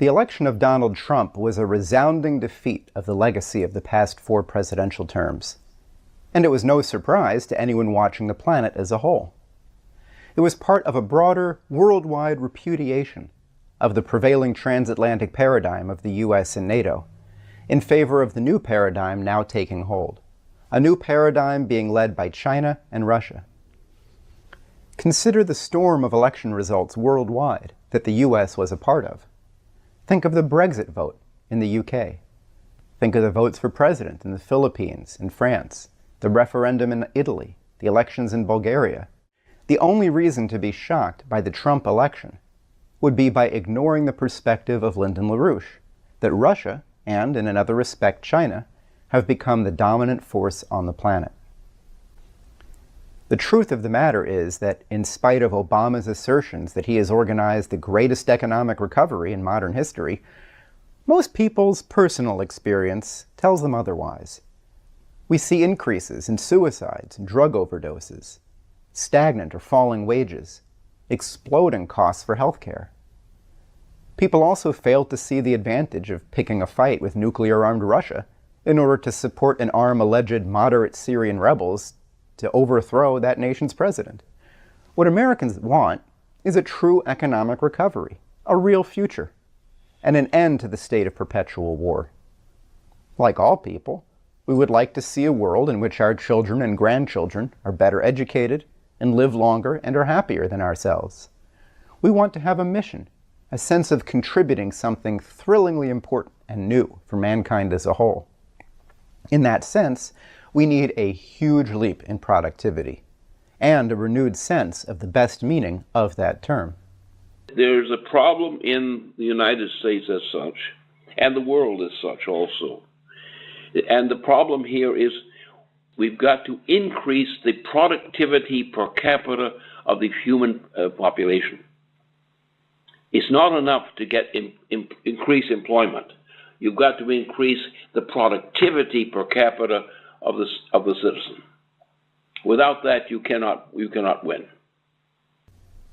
The election of Donald Trump was a resounding defeat of the legacy of the past 4 presidential terms. And it was no surprise to anyone watching the planet as a whole. It was part of a broader, worldwide repudiation of the prevailing transatlantic paradigm of the US and NATO, in favor of the new paradigm now taking hold, a new paradigm being led by China and Russia. Consider the storm of election results worldwide that the US was a part of. Think of the Brexit vote in the UK. Think of the votes for president in the Philippines and France, the referendum in Italy, the elections in Bulgaria. The only reason to be shocked by the Trump election would be by ignoring the perspective of Lyndon LaRouche, that Russia, and in another respect China, have become the dominant force on the planet. The truth of the matter is that, in spite of Obama's assertions that he has organized the greatest economic recovery in modern history, most people's personal experience tells them otherwise. We see increases in suicides and drug overdoses, stagnant or falling wages, exploding costs for healthcare. People also fail to see the advantage of picking a fight with nuclear-armed Russia in order to support and arm alleged moderate Syrian rebels to overthrow that nation's president. What Americans want is a true economic recovery, a real future, and an end to the state of perpetual war. Like all people, we would like to see a world in which our children and grandchildren are better educated and live longer and are happier than ourselves. We want to have a mission, a sense of contributing something thrillingly important and new for mankind as a whole. In that sense, we need a huge leap in productivity and a renewed sense of the best meaning of that term. There's a problem in the United States as such, and the world as such also. And the problem here is we've got to increase the productivity per capita of the human population. It's not enough to get increase employment. You've got to increase the productivity per capita of the citizen. Without that, you cannot win.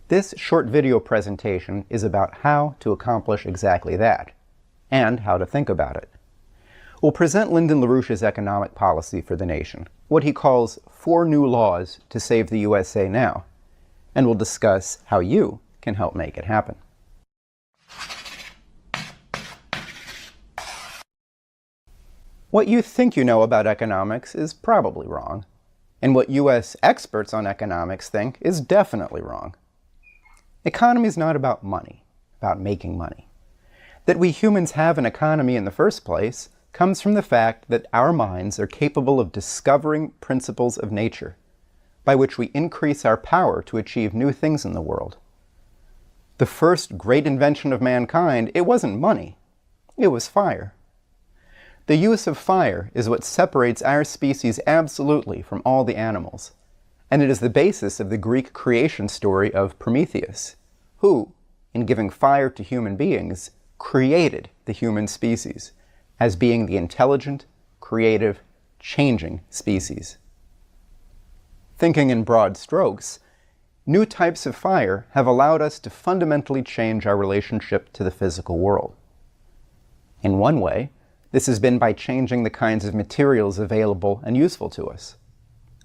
This short video presentation is about how to accomplish exactly that, and how to think about it. We'll present Lyndon LaRouche's economic policy for the nation, what he calls 4 new laws to save the USA now, and we'll discuss how you can help make it happen. What you think you know about economics is probably wrong, and what US experts on economics think is definitely wrong. Economy is not about money, about making money. That we humans have an economy in the first place comes from the fact that our minds are capable of discovering principles of nature, by which we increase our power to achieve new things in the world. The first great invention of mankind, it wasn't money, it was fire. The use of fire is what separates our species absolutely from all the animals, and it is the basis of the Greek creation story of Prometheus, who, in giving fire to human beings, created the human species as being the intelligent, creative, changing species. Thinking in broad strokes, new types of fire have allowed us to fundamentally change our relationship to the physical world. In one way, this has been by changing the kinds of materials available and useful to us.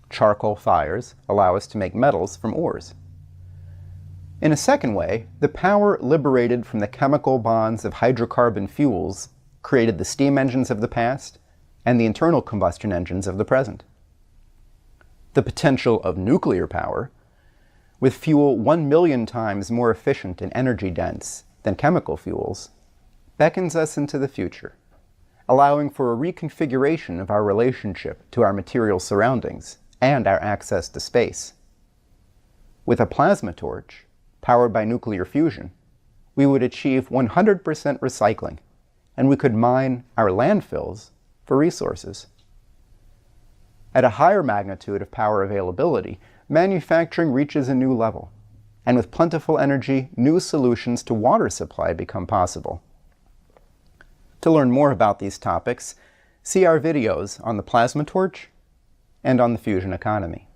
Charcoal fires allow us to make metals from ores. In a second way, the power liberated from the chemical bonds of hydrocarbon fuels created the steam engines of the past and the internal combustion engines of the present. The potential of nuclear power, with fuel 1 million times more efficient and energy dense than chemical fuels, beckons us into the future, allowing for a reconfiguration of our relationship to our material surroundings and our access to space. With a plasma torch, powered by nuclear fusion, we would achieve 100% recycling, and we could mine our landfills for resources. At a higher magnitude of power availability, manufacturing reaches a new level, and with plentiful energy, new solutions to water supply become possible. To learn more about these topics, see our videos on the plasma torch and on the fusion economy.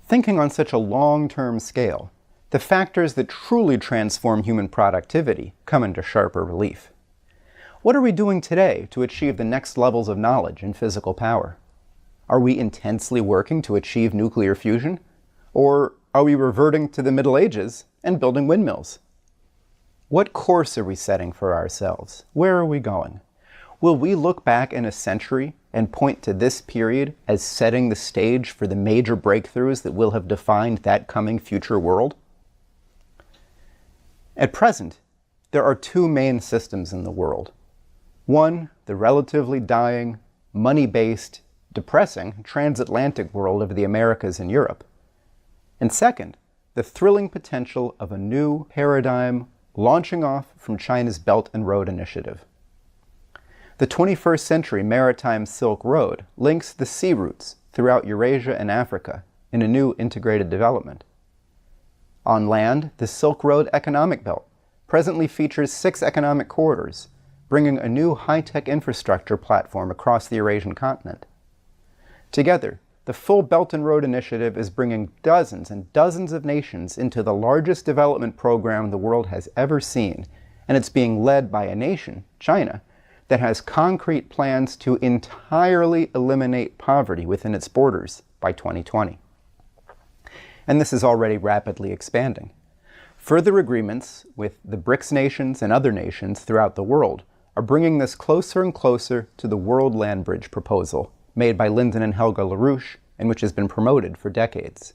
Thinking on such a long-term scale the factors that truly transform human productivity come into sharper relief. What are we doing today to achieve the next levels of knowledge and physical power? Are we intensely working to achieve nuclear fusion? Or are we reverting to the Middle Ages and building windmills? What course are we setting for ourselves? Where are we going? Will we look back in a century and point to this period as setting the stage for the major breakthroughs that will have defined that coming future world? At present, there are two main systems in the world. One, the relatively dying, money-based, depressing transatlantic world of the Americas and Europe. And second, the thrilling potential of a new paradigm launching off from China's Belt and Road Initiative. The 21st century maritime Silk Road links the sea routes throughout Eurasia and Africa in a new integrated development. On land, the Silk Road economic belt presently features 6 economic corridors, bringing a new high-tech infrastructure platform across the Eurasian continent. Together, the full Belt and Road Initiative is bringing dozens and dozens of nations into the largest development program the world has ever seen, and it's being led by a nation, China, that has concrete plans to entirely eliminate poverty within its borders by 2020. And this is already rapidly expanding. Further agreements with the BRICS nations and other nations throughout the world are bringing this closer and closer to the World Land Bridge proposal made by Lyndon and Helga LaRouche, and which has been promoted for decades.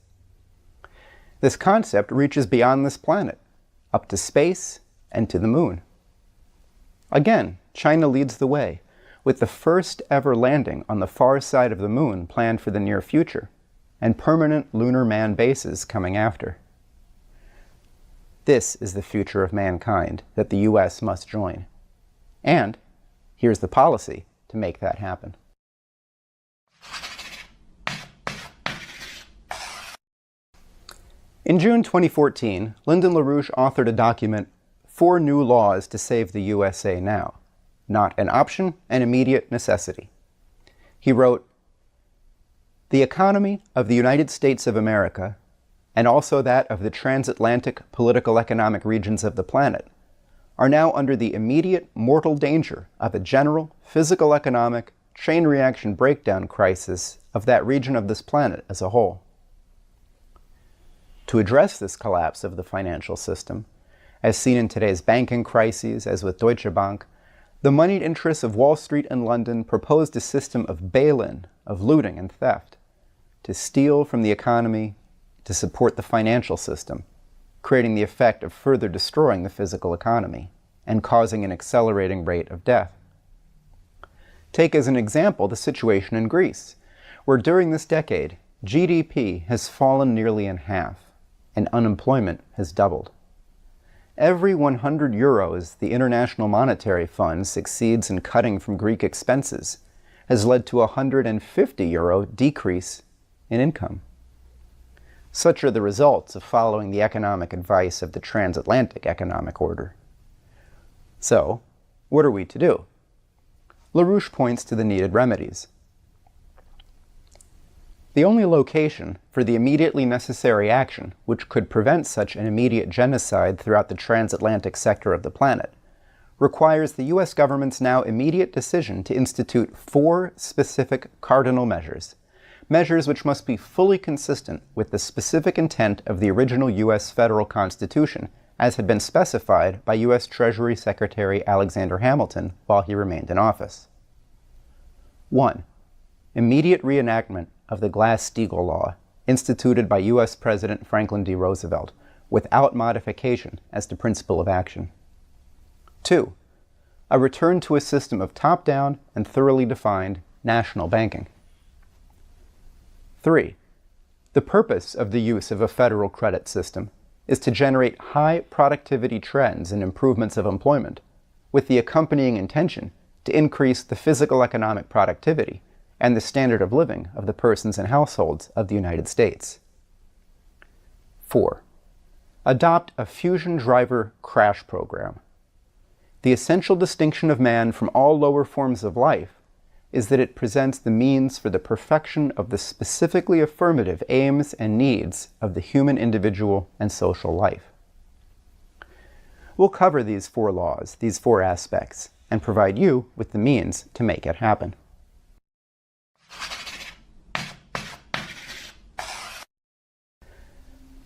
This concept reaches beyond this planet, up to space and to the moon. Again, China leads the way, with the first ever landing on the far side of the moon planned for the near future, and permanent lunar manned bases coming after. This is the future of mankind that the US must join. And here's the policy to make that happen. In June 2014, Lyndon LaRouche authored a document, 4 New Laws to Save the USA Now, Not an Option, an Immediate Necessity. He wrote, "The economy of the United States of America, and also that of the transatlantic political economic regions of the planet, are now under the immediate mortal danger of a general physical economic chain reaction breakdown crisis of that region of this planet as a whole. To address this collapse of the financial system, as seen in today's banking crises, as with Deutsche Bank, the moneyed interests of Wall Street and London proposed a system of bail-in, of looting and theft, to steal from the economy to support the financial system, creating the effect of further destroying the physical economy and causing an accelerating rate of death. Take as an example the situation in Greece, where during this decade, GDP has fallen nearly in half, and unemployment has doubled. Every 100 euros the International Monetary Fund succeeds in cutting from Greek expenses has led to a 150 euro decrease in income. Such are the results of following the economic advice of the transatlantic economic order. So, what are we to do? LaRouche points to the needed remedies. The only location for the immediately necessary action which could prevent such an immediate genocide throughout the transatlantic sector of the planet requires the US government's now immediate decision to institute 4 specific cardinal measures, measures which must be fully consistent with the specific intent of the original US federal Constitution, as had been specified by US Treasury Secretary Alexander Hamilton while he remained in office. 1. Immediate reenactment of the Glass-Steagall Law, instituted by US President Franklin D. Roosevelt, without modification as to principle of action. 2. A return to a system of top-down and thoroughly defined national banking. 3. The purpose of the use of a federal credit system is to generate high productivity trends and improvements of employment, with the accompanying intention to increase the physical economic productivity and the standard of living of the persons and households of the United States. 4. Adopt a fusion driver crash program. The essential distinction of man from all lower forms of life is that it presents the means for the perfection of the specifically affirmative aims and needs of the human individual and social life. We'll cover these 4 laws, these 4 aspects, and provide you with the means to make it happen.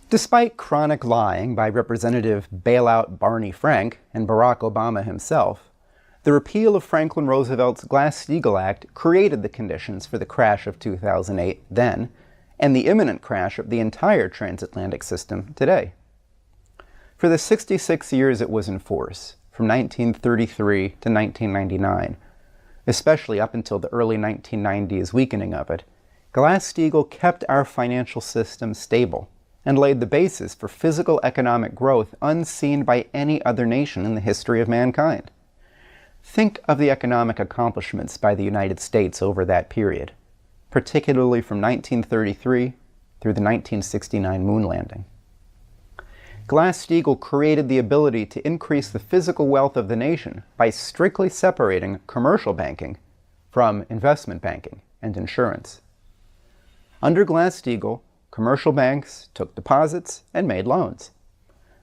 Despite chronic lying by Representative Bailout Barney Frank and Barack Obama himself, the repeal of Franklin Roosevelt's Glass-Steagall Act created the conditions for the crash of 2008 then, and the imminent crash of the entire transatlantic system today. For the 66 years it was in force, from 1933 to 1999, especially up until the early 1990s weakening of it, Glass-Steagall kept our financial system stable and laid the basis for physical economic growth unseen by any other nation in the history of mankind. Think of the economic accomplishments by the United States over that period, particularly from 1933 through the 1969 moon landing. Glass-Steagall created the ability to increase the physical wealth of the nation by strictly separating commercial banking from investment banking and insurance. Under Glass-Steagall, commercial banks took deposits and made loans,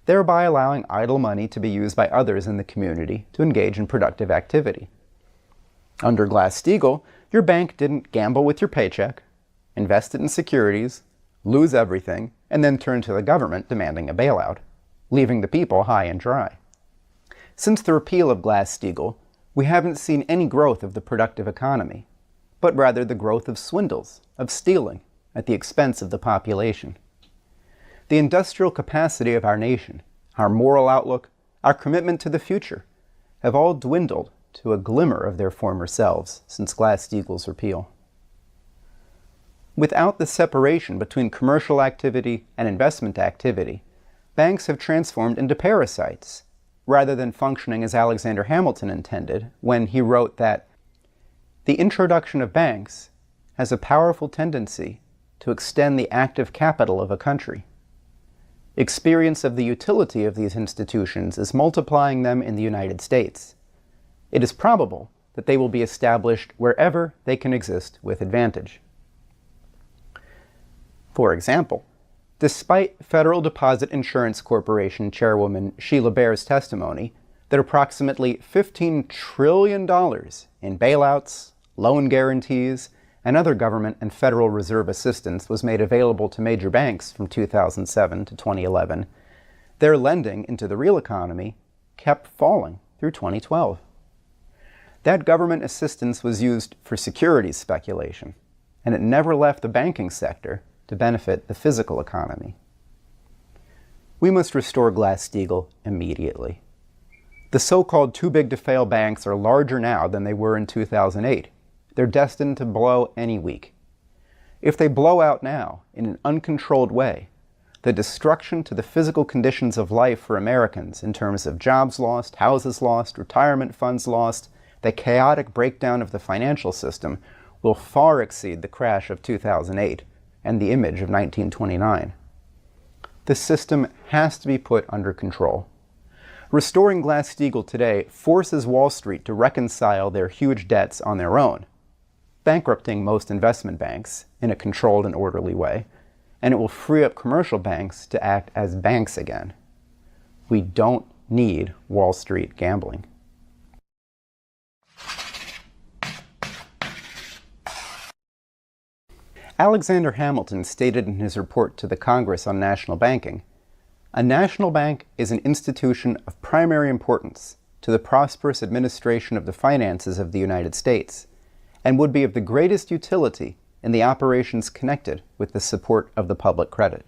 thereby allowing idle money to be used by others in the community to engage in productive activity. Under Glass-Steagall, your bank didn't gamble with your paycheck, invest it in securities, lose everything, and then turn to the government demanding a bailout, leaving the people high and dry. Since the repeal of Glass-Steagall, we haven't seen any growth of the productive economy, but rather the growth of swindles, of stealing, at the expense of the population. The industrial capacity of our nation, our moral outlook, our commitment to the future, have all dwindled to a glimmer of their former selves since Glass-Steagall's repeal. Without the separation between commercial activity and investment activity, banks have transformed into parasites, rather than functioning as Alexander Hamilton intended when he wrote that the introduction of banks has a powerful tendency to extend the active capital of a country. Experience of the utility of these institutions is multiplying them in the United States. It is probable that they will be established wherever they can exist with advantage. For example, despite Federal Deposit Insurance Corporation Chairwoman Sheila Bair's testimony that approximately $15 trillion in bailouts, loan guarantees, and other government and Federal Reserve assistance was made available to major banks from 2007 to 2011, their lending into the real economy kept falling through 2012. That government assistance was used for securities speculation, and it never left the banking sector to benefit the physical economy. We must restore Glass-Steagall immediately. The so-called too-big-to-fail banks are larger now than they were in 2008. They're destined to blow any week. If they blow out now in an uncontrolled way, the destruction to the physical conditions of life for Americans in terms of jobs lost, houses lost, retirement funds lost, the chaotic breakdown of the financial system will far exceed the crash of 2008 and the image of 1929. The system has to be put under control. Restoring Glass-Steagall today forces Wall Street to reconcile their huge debts on their own, bankrupting most investment banks in a controlled and orderly way, and it will free up commercial banks to act as banks again. We don't need Wall Street gambling. Alexander Hamilton stated in his report to the Congress on national banking, "A national bank is an institution of primary importance to the prosperous administration of the finances of the United States, and would be of the greatest utility in the operations connected with the support of the public credit."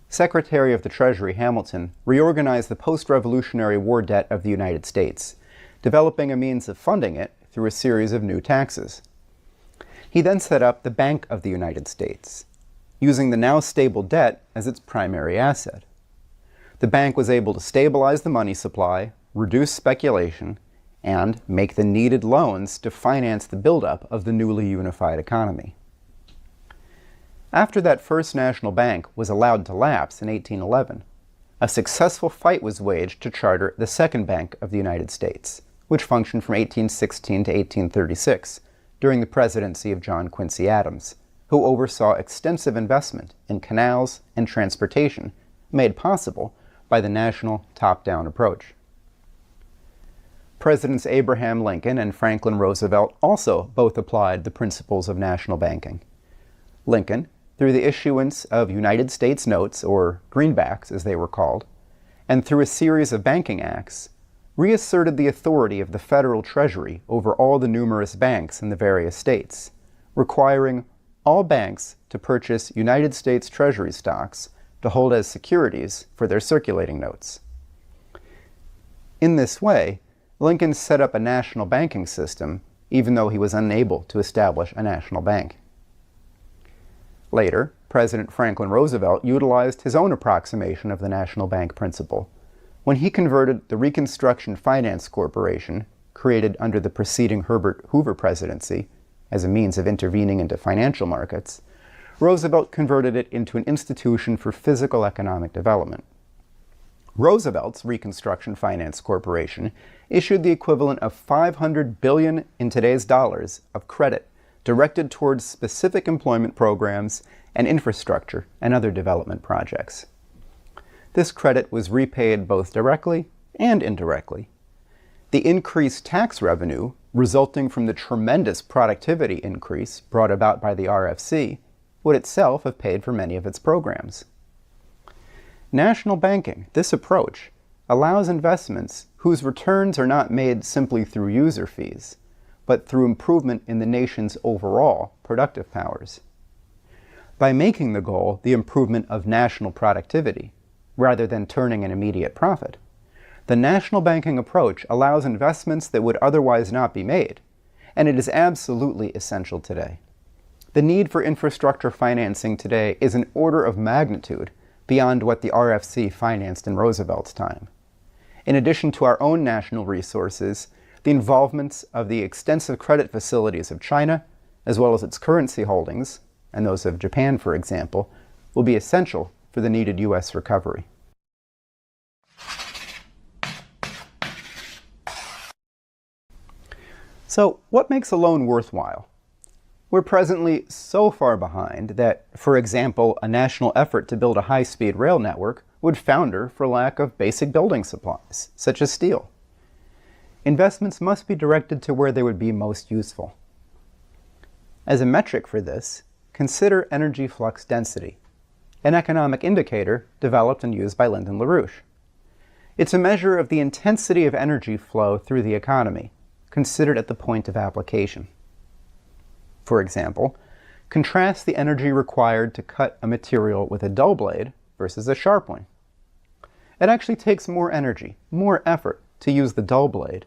Secretary of the Treasury Hamilton reorganized the post-Revolutionary War debt of the United States, developing a means of funding it through a series of new taxes. He then set up the Bank of the United States, using the now stable debt as its primary asset. The bank was able to stabilize the money supply, reduce speculation, and make the needed loans to finance the buildup of the newly unified economy. After that first national bank was allowed to lapse in 1811, a successful fight was waged to charter the Second Bank of the United States, which functioned from 1816 to 1836, during the presidency of John Quincy Adams, who oversaw extensive investment in canals and transportation made possible by the national top-down approach. Presidents Abraham Lincoln and Franklin Roosevelt also both applied the principles of national banking. Lincoln, through the issuance of United States notes, or greenbacks as they were called, and through a series of banking acts, reasserted the authority of the federal treasury over all the numerous banks in the various states, requiring all banks to purchase United States Treasury stocks to hold as securities for their circulating notes. In this way, Lincoln set up a national banking system, even though he was unable to establish a national bank. Later, President Franklin Roosevelt utilized his own approximation of the national bank principle when he converted the Reconstruction Finance Corporation, created under the preceding Herbert Hoover presidency, as a means of intervening into financial markets. Roosevelt converted it into an institution for physical economic development. Roosevelt's Reconstruction Finance Corporation issued the equivalent of $500 billion in today's dollars of credit directed towards specific employment programs and infrastructure and other development projects. This credit was repaid both directly and indirectly. The increased tax revenue resulting from the tremendous productivity increase brought about by the RFC would itself have paid for many of its programs. National banking, this approach, allows investments whose returns are not made simply through user fees, but through improvement in the nation's overall productive powers. By making the goal the improvement of national productivity, rather than turning an immediate profit, the national banking approach allows investments that would otherwise not be made, and it is absolutely essential today. The need for infrastructure financing today is an order of magnitude beyond what the RFC financed in Roosevelt's time. In addition to our own national resources, the involvements of the extensive credit facilities of China, as well as its currency holdings, and those of Japan, for example, will be essential for the needed U.S. recovery. So, what makes a loan worthwhile? We're presently so far behind that, for example, a national effort to build a high-speed rail network would founder for lack of basic building supplies, such as steel. Investments must be directed to where they would be most useful. As a metric for this, consider energy flux density, an economic indicator developed and used by Lyndon LaRouche. It's a measure of the intensity of energy flow through the economy, considered at the point of application. For example, contrast the energy required to cut a material with a dull blade versus a sharp one. It actually takes more energy, more effort to use the dull blade,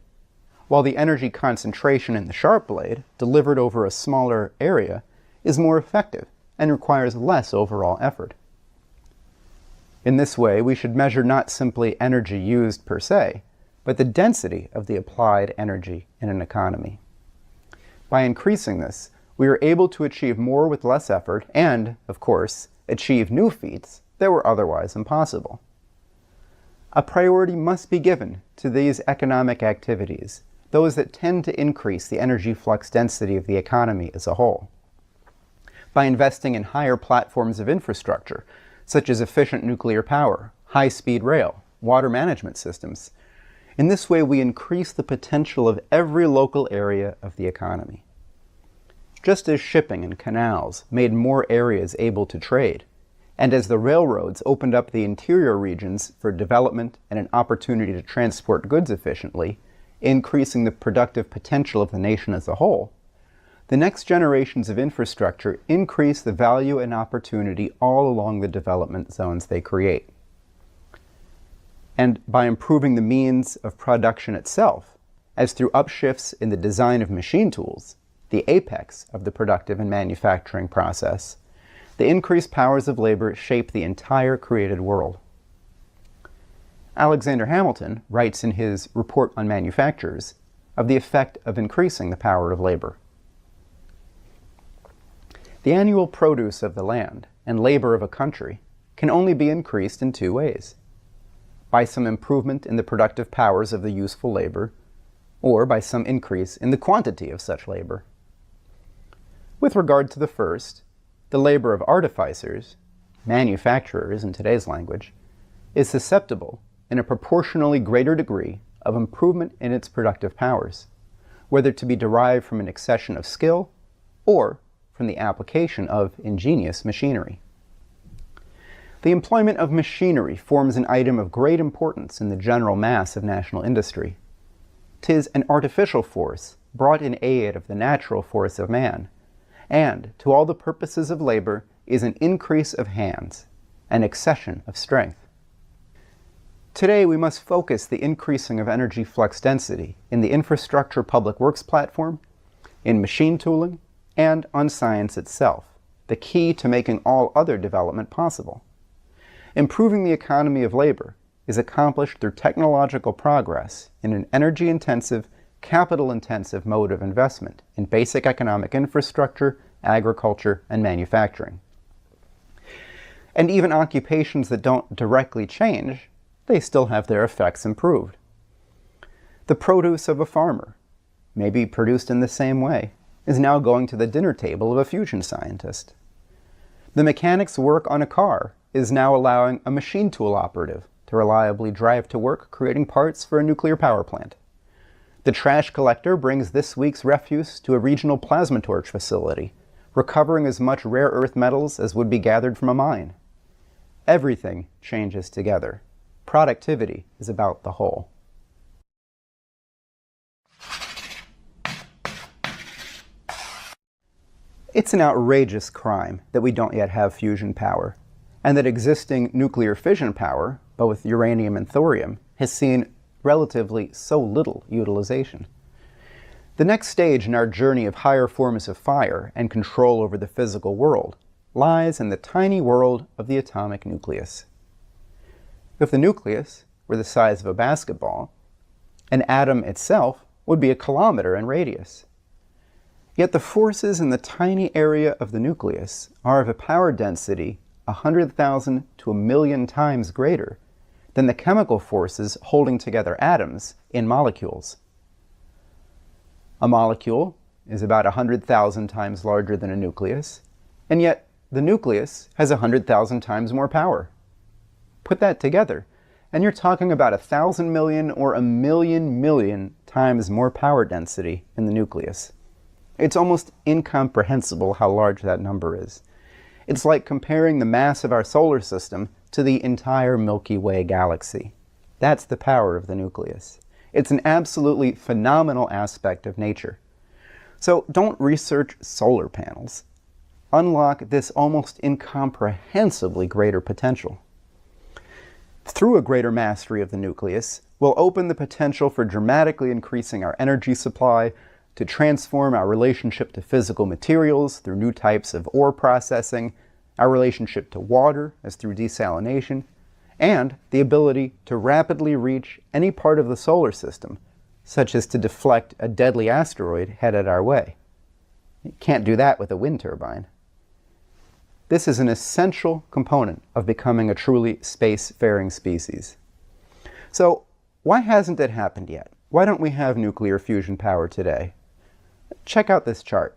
while the energy concentration in the sharp blade, delivered over a smaller area, is more effective and requires less overall effort. In this way, we should measure not simply energy used per se, but the density of the applied energy in an economy. By increasing this, we are able to achieve more with less effort and, of course, achieve new feats that were otherwise impossible. A priority must be given to these economic activities, those that tend to increase the energy flux density of the economy as a whole. By investing in higher platforms of infrastructure, such as efficient nuclear power, high-speed rail, water management systems. In this way, we increase the potential of every local area of the economy. Just as shipping and canals made more areas able to trade, and as the railroads opened up the interior regions for development and an opportunity to transport goods efficiently, increasing the productive potential of the nation as a whole, the next generations of infrastructure increase the value and opportunity all along the development zones they create. And by improving the means of production itself, as through upshifts in the design of machine tools, the apex of the productive and manufacturing process, the increased powers of labor shape the entire created world. Alexander Hamilton writes in his Report on Manufactures of the effect of increasing the power of labor. The annual produce of the land and labor of a country can only be increased in two ways: by some improvement in the productive powers of the useful labor, or by some increase in the quantity of such labor. With regard to the first, the labor of artificers, manufacturers in today's language, is susceptible in a proportionally greater degree of improvement in its productive powers, whether to be derived from an accession of skill or from the application of ingenious machinery. The employment of machinery forms an item of great importance in the general mass of national industry. 'Tis an artificial force brought in aid of the natural force of man, and to all the purposes of labor is an increase of hands, an accession of strength. Today we must focus the increasing of energy flux density in the infrastructure public works platform, in machine tooling, and on science itself, the key to making all other development possible. Improving the economy of labor is accomplished through technological progress in an energy-intensive, capital-intensive mode of investment in basic economic infrastructure, agriculture, and manufacturing. And even occupations that don't directly change, they still have their effects improved. The produce of a farmer, maybe produced in the same way, is now going to the dinner table of a fusion scientist. The mechanic's work on a car is now allowing a machine tool operative to reliably drive to work, creating parts for a nuclear power plant. The trash collector brings this week's refuse to a regional plasma torch facility, recovering as much rare earth metals as would be gathered from a mine. Everything changes together. Productivity is about the whole. It's an outrageous crime that we don't yet have fusion power, and that existing nuclear fission power, both uranium and thorium, has seen relatively so little utilization. The next stage in our journey of higher forms of fire and control over the physical world lies in the tiny world of the atomic nucleus. If the nucleus were the size of a basketball, an atom itself would be a kilometer in radius. Yet the forces in the tiny area of the nucleus are of a power density 100,000 to 1,000,000 times greater than the chemical forces holding together atoms in molecules. A molecule is about 100,000 times larger than a nucleus, and yet the nucleus has 100,000 times more power. Put that together, and you're talking about 1,000 million or 1,000,000,000 times more power density in the nucleus. It's almost incomprehensible how large that number is. It's like comparing the mass of our solar system to the entire Milky Way galaxy. That's the power of the nucleus. It's an absolutely phenomenal aspect of nature. So don't research solar panels. Unlock this almost incomprehensibly greater potential. Through a greater mastery of the nucleus, we'll open the potential for dramatically increasing our energy supply, to transform our relationship to physical materials through new types of ore processing, our relationship to water as through desalination, and the ability to rapidly reach any part of the solar system, such as to deflect a deadly asteroid headed our way. You can't do that with a wind turbine. This is an essential component of becoming a truly space-faring species. So why hasn't it happened yet? Why don't we have nuclear fusion power today? Check out this chart.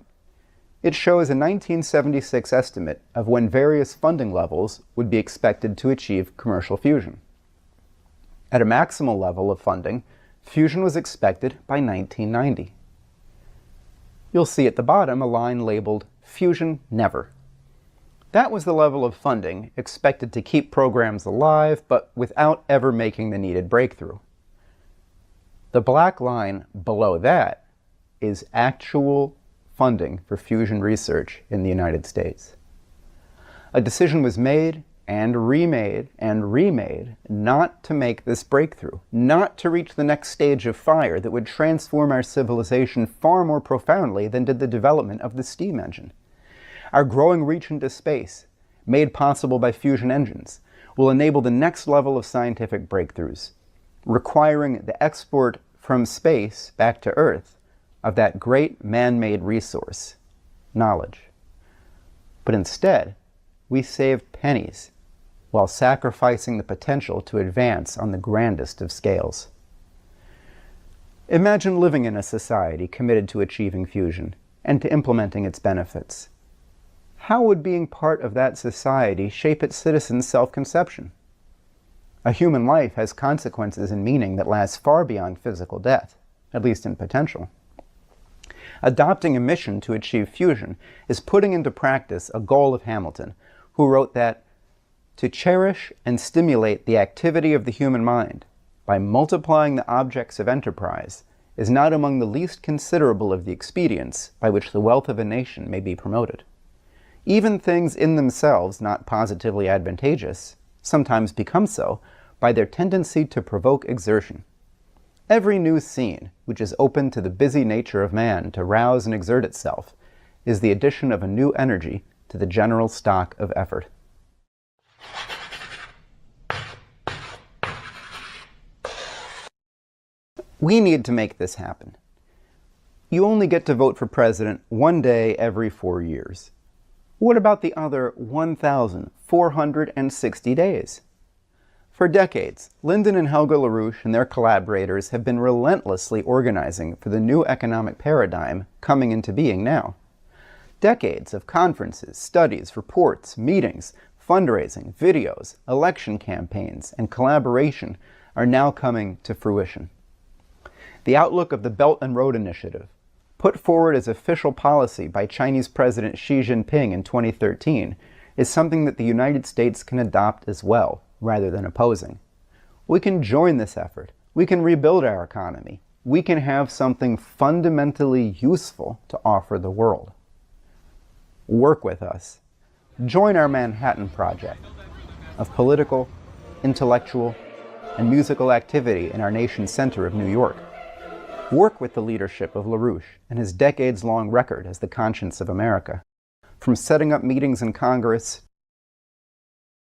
It shows a 1976 estimate of when various funding levels would be expected to achieve commercial fusion. At a maximal level of funding, fusion was expected by 1990. You'll see at the bottom a line labeled Fusion Never. That was the level of funding expected to keep programs alive, but without ever making the needed breakthrough. The black line below that is actual funding for fusion research in the United States. A decision was made and remade not to make this breakthrough, not to reach the next stage of fire that would transform our civilization far more profoundly than did the development of the steam engine. Our growing reach into space, made possible by fusion engines, will enable the next level of scientific breakthroughs, requiring the export from space back to Earth of that great man-made resource, knowledge. But instead, we save pennies while sacrificing the potential to advance on the grandest of scales. Imagine living in a society committed to achieving fusion. and to implementing its benefits. How would being part of that society shape its citizens' self-conception? A human life has consequences and meaning that last far beyond physical death, at least in potential. Adopting a mission to achieve fusion is putting into practice a goal of Hamilton, who wrote that to cherish and stimulate the activity of the human mind by multiplying the objects of enterprise is not among the least considerable of the expedients by which the wealth of a nation may be promoted. Even things in themselves not positively advantageous sometimes become so by their tendency to provoke exertion. Every new scene, which is open to the busy nature of man to rouse and exert itself, is the addition of a new energy to the general stock of effort. We need to make this happen. You only get to vote for president one day every 4 years. What about the other 1,460 days? For decades, Lyndon and Helga LaRouche and their collaborators have been relentlessly organizing for the new economic paradigm coming into being now. Decades of conferences, studies, reports, meetings, fundraising, videos, election campaigns, and collaboration are now coming to fruition. The outlook of the Belt and Road Initiative, put forward as official policy by Chinese President Xi Jinping in 2013, is something that the United States can adopt as well, rather than opposing. We can join this effort. We can rebuild our economy. We can have something fundamentally useful to offer the world. Work with us. Join our Manhattan Project of political, intellectual, and musical activity in our nation's center of New York. Work with the leadership of LaRouche and his decades-long record as the conscience of America, from setting up meetings in Congress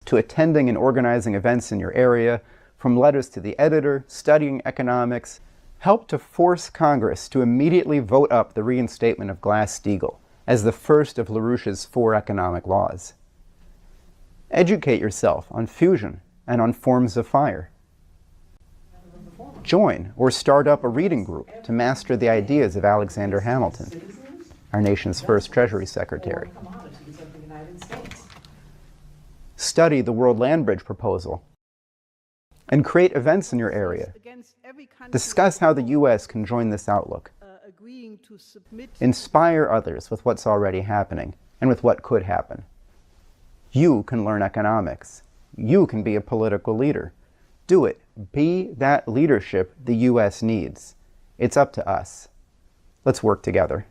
to attending and organizing events in your area, from letters to the editor, studying economics. Help to force Congress to immediately vote up the reinstatement of Glass-Steagall as the first of LaRouche's 4 economic laws. Educate yourself on fusion and on forms of fire. Join or start up a reading group to master the ideas of Alexander Hamilton, our nation's first Treasury Secretary. Study the World Land Bridge proposal and create events in your area. Discuss how the U.S. can join this outlook. Inspire others with what's already happening and with what could happen. You can learn economics. You can be a political leader. Do it. Be that leadership the U.S. needs. It's up to us. Let's work together.